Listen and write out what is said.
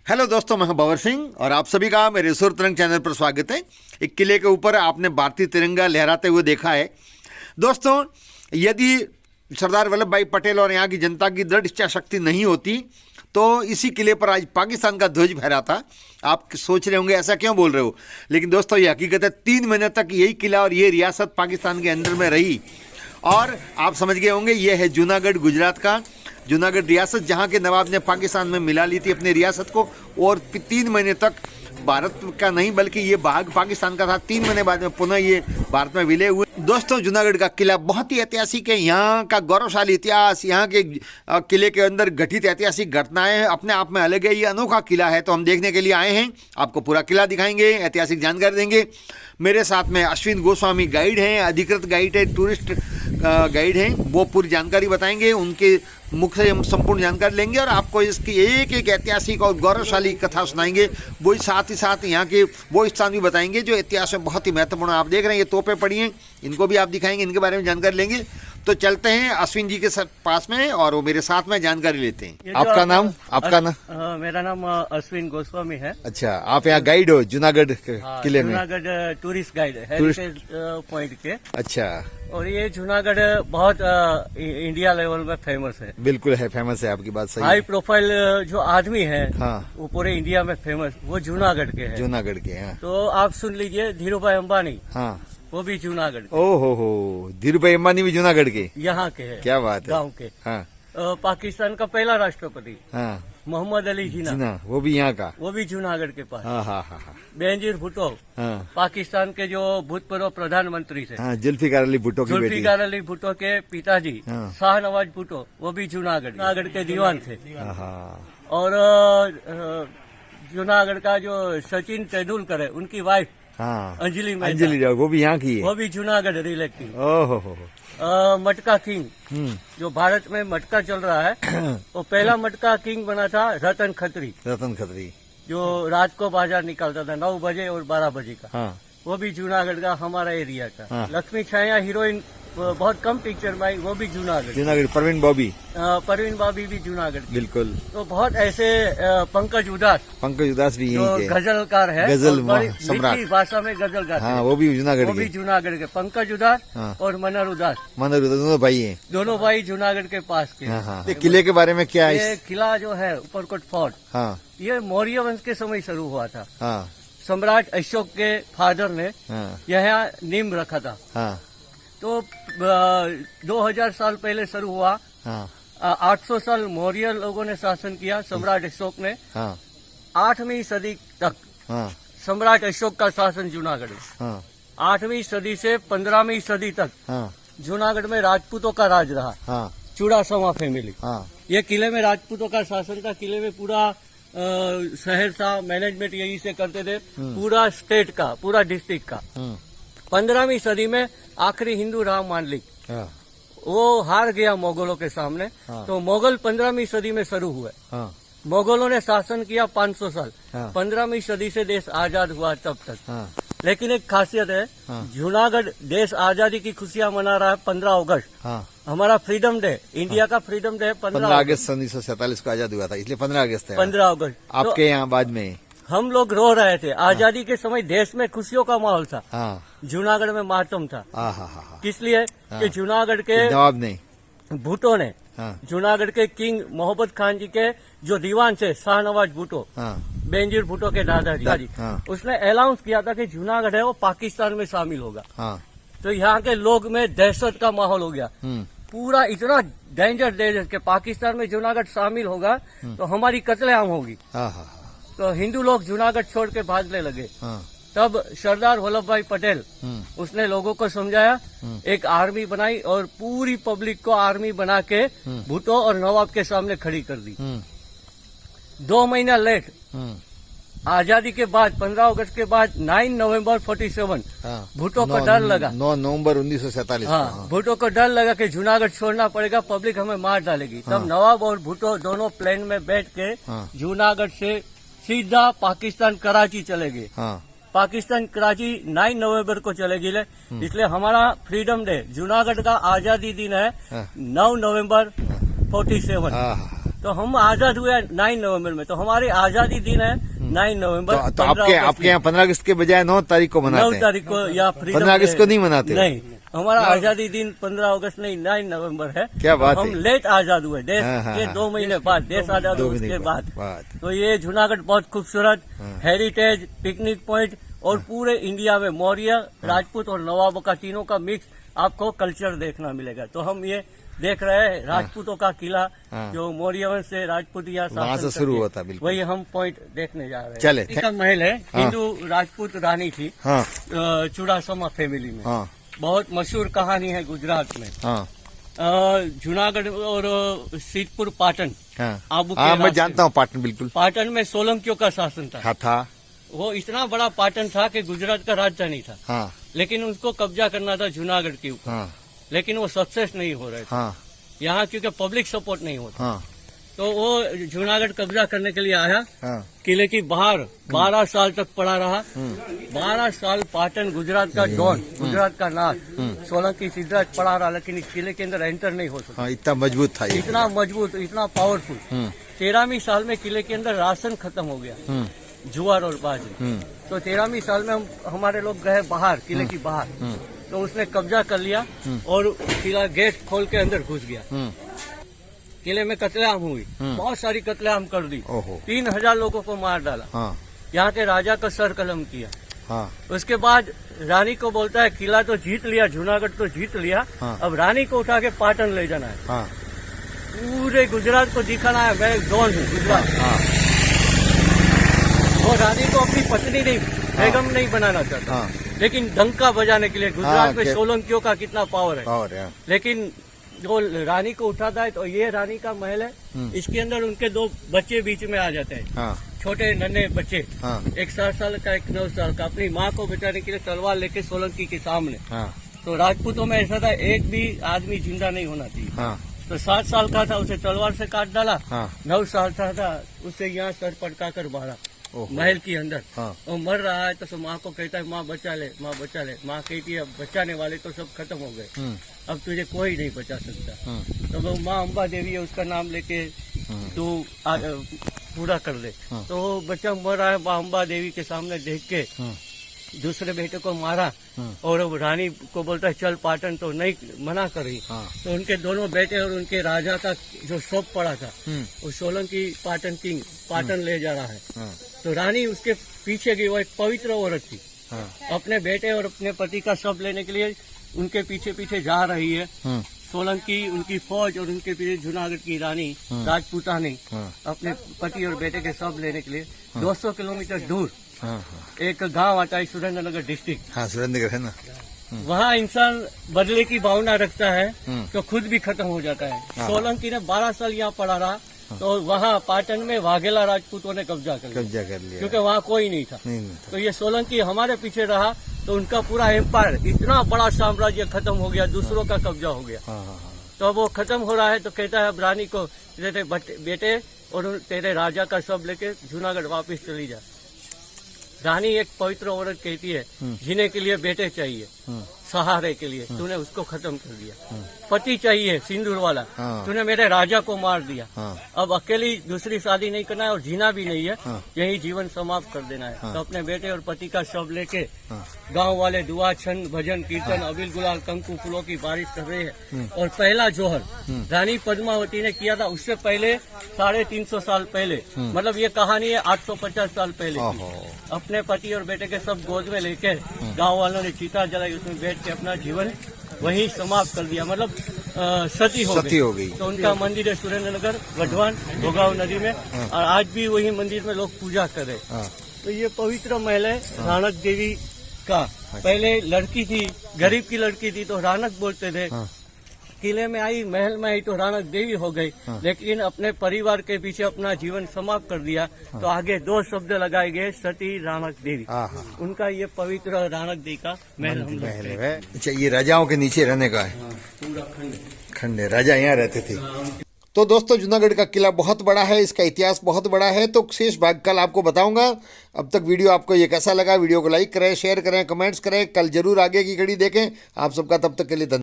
Hello दोस्तों, मैं हूं भंवर सिंह और आप सभी का मेरे सुर तरंग चैनल पर स्वागत है। एक किले के ऊपर आपने भारतीय तिरंगा लहराते हुए देखा है। दोस्तों, यदि सरदार वल्लभ भाई पटेल और यहाँ की जनता की दृढ़ इच्छा शक्ति नहीं होती तो इसी किले पर आज पाकिस्तान का ध्वज फहरा था। आप सोच रहे होंगे ऐसा क्यों बोल रहे हो, लेकिन दोस्तों ये हकीकत है। 3 महीने तक यही किला और ये रियासत पाकिस्तान के अंदर में रही और आप समझ गए होंगे ये है जूनागढ़, गुजरात का जूनागढ़ रियासत, जहाँ के नवाब ने पाकिस्तान में मिला ली थी अपनी रियासत को और 3 महीने तक भारत का नहीं बल्कि ये भाग पाकिस्तान का था। 3 महीने बाद में पुनः ये भारत में विलय हुए। दोस्तों, जूनागढ़ का किला बहुत ही ऐतिहासिक है। यहाँ का गौरवशाली इतिहास, यहाँ के किले के अंदर घटित ऐतिहासिक घटनाएं अपने आप में अलग है। ये अनोखा किला है तो हम देखने के लिए आए हैं। आपको पूरा किला दिखाएंगे, ऐतिहासिक जानकारी देंगे। मेरे साथ में अश्विन गोस्वामी गाइड हैं, अधिकृत गाइड है, टूरिस्ट गाइड हैं। वो पूरी जानकारी बताएंगे, उनके मुख से हम संपूर्ण जानकारी लेंगे और आपको इसकी एक एक ऐतिहासिक और गौरवशाली कथा सुनाएंगे। वो साथ ही साथ यहाँ के वो स्थान भी बताएंगे जो इतिहास में बहुत ही महत्वपूर्ण है। आप देख रहे हैं ये तोपें पड़ी हैं, इनको भी आप दिखाएंगे, इनके बारे में जानकारी लेंगे। तो चलते हैं अश्विन जी के पास में और वो मेरे साथ में जानकारी लेते हैं। आपका नाम? मेरा नाम अश्विन गोस्वामी है। अच्छा, आप यहाँ गाइड हो जूनागढ़ किले में? जूनागढ़ टूरिस्ट गाइड है, हेरिटेज पॉइंट के। अच्छा। और ये जूनागढ़ बहुत इंडिया लेवल में फेमस है। बिल्कुल है, फेमस है, आपकी बात सही है। हाई प्रोफाइल जो आदमी है, हाँ, वो पूरे इंडिया में फेमस, वो जूनागढ़ के हैं। जूनागढ़ के हैं। तो आप सुन लीजिए, धीरू भाई अंबानी, हाँ, वो भी जूनागढ़ के। ओहो हो, धीरू भाई अंबानी भी जूनागढ़ के यहाँ के हैं। क्या बात है। गाँव के। हाँ, पाकिस्तान का पहला राष्ट्रपति हाँ, मोहम्मद अली जिन्ना, वो भी यहाँ का, वो भी जूनागढ़ के पास। हाँ हाँ हाँ हाँ, बेनजीर भुट्टो, हाँ, पाकिस्तान के जो भूतपूर्व प्रधानमंत्री थे। हाँ, जुल्फिकार अली भुट्टो की बेटी। जुल्फिकार अली भुट्टो के पिताजी हाँ, शाहनवाज भुट्टो, वो भी जूनागढ़ के दीवान थे। हाँ, और जूनागढ़ का जो सचिन तेंदुलकर है, उनकी वाइफ हाँ, अंजलि अंजलि, वो भी यहाँ की है। वो भी जूनागढ़ रिलेटिव। ओहो हो, मटका किंग, जो भारत में मटका चल रहा है, वो पहला मटका किंग बना था रतन खत्री। रतन खत्री, जो रात को बाजार निकालता था 9 बजे और 12 बजे का। हाँ, वो भी जूनागढ़ का, हमारा एरिया का। हाँ। लक्ष्मी छाया हीरोइन बहुत कम पिक्चर में आई, वो भी जूनागढ़। परवीन बॉबी, परवीन बाबी भी जूनागढ़ की। बिल्कुल। तो बहुत ऐसे पंकज उदास भी जो यहीं के गजलकार है, गजल और बड़ी सम्राट मीठी भाषा में गजल गाते हैं, हाँ, वो भी जूनागढ़ वो भी के। जूनागढ़ के पंकज उदास, हाँ, और मनर उदास, दोनों भाई हैं। दोनों भाई जूनागढ़ के पास के। हाँ, हाँ। किले के बारे में क्या है? ये किला जो है ऊपरकोट फोर्ट, हाँ, ये मौर्य वंश के समय शुरू हुआ था। हाँ, सम्राट अशोक के फादर ने हाँ, यहाँ नींव रखा था। हाँ, तो 2000 साल पहले शुरू हुआ। हाँ, 800 साल मौर्य लोगों ने शासन किया, सम्राट अशोक ने। हाँ, 8वीं सदी तक हाँ, सम्राट अशोक का शासन जूनागढ़ में। हाँ, 8वीं सदी से 15वीं सदी तक हाँ, जूनागढ़ में राजपूतों का राज रहा। हाँ, चुड़ासमा फैमिली। हाँ, ये किले में राजपूतों का शासन था। किले में पूरा शहर था, मैनेजमेंट यही से करते थे, पूरा स्टेट का, पूरा डिस्ट्रिक्ट का। 15वीं सदी में आखिरी हिंदू रहा मांडलिक, हाँ, वो हार गया मुगलों के सामने। हाँ। तो मुगल 15वीं सदी में शुरू हुए। हाँ, मुगलों ने शासन किया 500 साल। हाँ। 15वीं सदी से देश आजाद हुआ तब तक। हाँ, लेकिन एक खासियत है, हाँ। जूनागढ़ देश आजादी की खुशियां मना रहा है 15 अगस्त। हाँ, हमारा फ्रीडम डे, इंडिया का फ्रीडम डे 15 अगस्त 1947 को आजाद हुआ था, इसलिए 15 अगस्त है। 15 अगस्त। आपके यहाँ बाद में हम लोग रो रहे थे आजादी के समय, देश में खुशियों का माहौल था, हाँ, जूनागढ़ में मातम था। हाँ, हाँ, हाँ, किस लिए? कि जूनागढ़ के नवाब ने, भुट्टो ने, हाँ, जूनागढ़ के किंग मोहम्मद खान जी के जो दीवान थे शाहनवाज भुट्टो, हाँ, बेनजीर भुट्टो के दादाजी, हाँ, उसने अनाउंस किया था कि जूनागढ़ है वो पाकिस्तान में शामिल होगा। हाँ, तो यहाँ के लोग में दहशत का माहौल हो गया। पूरा इतना डेंजर देश के पाकिस्तान में जूनागढ़ शामिल होगा तो हमारी कत्लेआम होगी। हाँ, हाँ, तो हिंदू लोग जूनागढ़ छोड़ के भागने लगे। हाँ, तब सरदार वल्लभ भाई पटेल, उसने लोगों को समझाया, एक आर्मी बनाई और पूरी पब्लिक को आर्मी बना के भुट्टो और नवाब के सामने खड़ी कर दी। 2 महीना लेट, आजादी के बाद 15 अगस्त के बाद 9 नवंबर 47 भुट्टो को डर लगा। 9 नवंबर 1947। हाँ, भुट्टो को डर लगा कि जूनागढ़ छोड़ना पड़ेगा, पब्लिक हमें मार डालेगी। तब नवाब और भुट्टो दोनों प्लेन में बैठ के जूनागढ़ से सीधा पाकिस्तान कराची चले गए। पाकिस्तान कराची 9 नवंबर को चले गए। इसलिए हमारा फ्रीडम डे, जूनागढ़ का आजादी दिन है 9 नवंबर 47। तो हम आजाद हुए 9 नवंबर में, तो हमारी आजादी दिन है 9 नवंबर। तो आपके यहाँ 15 अगस्त के बजाय 9 तारीख को मनाते 9 हैं। तारीख को या 15 अगस्त को नहीं मनाते? नहीं, हमारा आजादी दिन 15 अगस्त नहीं 9 नवंबर है। क्या बात हम है। लेट आजाद हुए, देश हाँ, के हाँ, 2 महीने बाद, देश आजाद 2 हुए महीने उसके बाद। बाद। तो ये जूनागढ़ बहुत खूबसूरत हेरिटेज पिकनिक पॉइंट और पूरे इंडिया में मौर्य, राजपूत और नवाबों का तीनों का मिक्स आपको कल्चर देखना मिलेगा। तो हम ये देख रहे हैं राजपूतों का किला, जो मौर्य वंश से राजपूत यहाँ वहाँ से शुरू होता, बिल्कुल। वही हम पॉइंट देखने जा रहे हैं। चले। इसका महल है, हिंदू राजपूत रानी थी हाँ चुड़ासमा फैमिली में। हाँ बहुत मशहूर कहानी है गुजरात में। हाँ जूनागढ़ और सीतपुर पाटन, हाँ आबू के हाँ, मैं रास्ते। जानता हूँ पाटन, बिल्कुल। पाटन में सोलंकियों का शासन था। हाँ था। वो इतना बड़ा पाटन था कि गुजरात का राजधानी था, हाँ लेकिन उसको कब्जा करना था जूनागढ़ के ऊपर। हाँ लेकिन वो सक्सेस नहीं हो रहे थे हाँ यहाँ, क्योंकि पब्लिक सपोर्ट नहीं होता। हाँ तो वो जूनागढ़ कब्जा करने के लिए आया, हाँ किले की बाहर 12 साल तक पड़ा रहा। 12 साल पाटन गुजरात का डॉन, गुजरात का नाथ सोलंकी सिद्धराज पड़ा रहा, लेकिन इस किले के अंदर एंटर नहीं हो सका। हाँ, इतना मजबूत था ये। इतना मजबूत, इतना पावरफुल। 13वीं साल में किले के अंदर राशन खत्म हो गया, जुआर और बाजरी। तो 13वीं साल में हमारे लोग गए बाहर, किले की बाहर, तो उसने कब्जा कर लिया और किला गेट खोल के अंदर घुस गया। किले में कत्लेआम हुई, बहुत सारी कत्लेआम कर दी, ओहो। 3000 लोगों को मार डाला। हाँ यहाँ के राजा का सर कलम किया। हाँ उसके बाद रानी को बोलता है किला तो जीत लिया, जूनागढ़ तो जीत लिया, हाँ। अब रानी को उठा के पाटन ले जाना है। हाँ पूरे गुजरात को दिखाना है मैं डॉन हूँ गुजरात। हाँ वो रानी को अपनी पत्नी नहीं, बेगम नहीं बनाना चाहता, हाँ। लेकिन डंका बजाने के लिए गुजरात में के- सोलंकियों का कितना पावर है। और यार, लेकिन जो रानी को उठाता है, तो ये रानी का महल है। इसके अंदर उनके 2 बच्चे बीच में आ जाते हैं, हाँ छोटे नन्हे बच्चे, हाँ एक 7 साल का, एक 9 साल का, अपनी माँ को बचाने के लिए तलवार लेके सोलंकी के सामने। हाँ तो राजपूतों में ऐसा था, एक भी आदमी जिंदा नहीं होना चाहिए। हाँ तो 7 साल का था, उसे तलवार से काट डाला। हाँ 9 साल का था, उसे यहाँ सर पटका कर मारा ओहो। महल के अंदर। हाँ वो मर रहा है, तो माँ को कहता है माँ बचा ले, माँ बचा ले। माँ कहती है अब बचाने वाले तो सब खत्म हो गए, अब तुझे कोई नहीं बचा सकता। तो वो माँ अम्बा देवी है, उसका नाम लेके तू पूरा कर ले। तो वो बच्चा मर रहा है, माँ अम्बा देवी के सामने देख के दूसरे बेटे को मारा, और वो रानी को बोलता है चल पाटन, तो नहीं, मना कर रही। तो उनके दोनों बेटे और उनके राजा का जो शव पड़ा था, वो सोलंकी पाटन किंग पाटन ले जा रहा है। तो रानी उसके पीछे गई, वो एक पवित्र औरत थी, अपने बेटे और अपने पति का शव लेने के लिए उनके पीछे पीछे जा रही है। सोलंकी उनकी फौज और उनके पीछे जूनागढ़ की रानी राजपूतानी अपने पति और बेटे के शव लेने के लिए 200 किलोमीटर दूर एक गांव आता है, सुरेंद्रनगर डिस्ट्रिक्ट। हाँ सुरेंद्रनगर है ना। वहाँ इंसान बदले की भावना रखता है तो खुद भी खत्म हो जाता है। सोलंकी ने 12 साल यहाँ पड़ा रहा, तो वहाँ पाटन में वाघेला राजपूतों ने कब्जा कर लिया, क्योंकि वहाँ कोई नहीं था। तो ये सोलंकी हमारे पीछे रहा, तो उनका पूरा एम्पायर, इतना बड़ा साम्राज्य खत्म हो गया, दूसरों का कब्जा हो गया। तो वो खत्म हो रहा है, तो कहता है अब रानी को तेरे बेटे और तेरे राजा का सब लेके जूनागढ़ वापस चली जा। रानी एक पवित्र औरत कहती है जीने के लिए बेटे चाहिए, सहारे के लिए, तूने उसको खत्म कर दिया। पति चाहिए सिंदूर वाला, तूने मेरे राजा को मार दिया। अब अकेली दूसरी शादी नहीं करना है और जीना भी नहीं है, यही जीवन समाप्त कर देना है। तो अपने बेटे और पति का शव लेके गांव वाले दुआ छंद भजन कीर्तन अबील गुलाल कंकु फूलों की बारिश कर रहे हैं। और पहला जोहर रानी पद्मावती ने किया था, उससे पहले 350 साल पहले, मतलब ये कहानी है 850 साल पहले की। अपने पति और बेटे के सब गोद में लेके गांव वालों ने चिता जलाई, उसमें बैठ के अपना जीवन वहीं समाप्त कर दिया, मतलब सती हो गई। तो उनका मंदिर है सुरेंद्रनगर गढ़वान भोगाव नदी में, और आज भी वही मंदिर में लोग पूजा कर रहे। तो ये पवित्र महल है रानक देवी का। पहले लड़की थी, गरीब की लड़की थी, तो रानक बोलते थे। किले में आई, महल में आई तो रानक देवी हो गई, लेकिन अपने परिवार के पीछे अपना जीवन समाप्त कर दिया। तो आगे 2 शब्द लगाए गए, सती रानक देवी। उनका ये पवित्र रानक देवी का महल हम लोग है। अच्छा, ये राजाओं के नीचे रहने का है, पूरा खंड है, राजा यहाँ रहते थे। तो दोस्तों, जूनागढ़ का किला बहुत बड़ा है, इसका इतिहास बहुत बड़ा है, तो शेष भाग कल आपको बताऊंगा। अब तक वीडियो आपको ये कैसा लगा? वीडियो को लाइक करें, शेयर करें, कमेंट्स करें। कल जरूर आगे की कड़ी देखें। आप सबका तब तक के लिए धन्यवाद।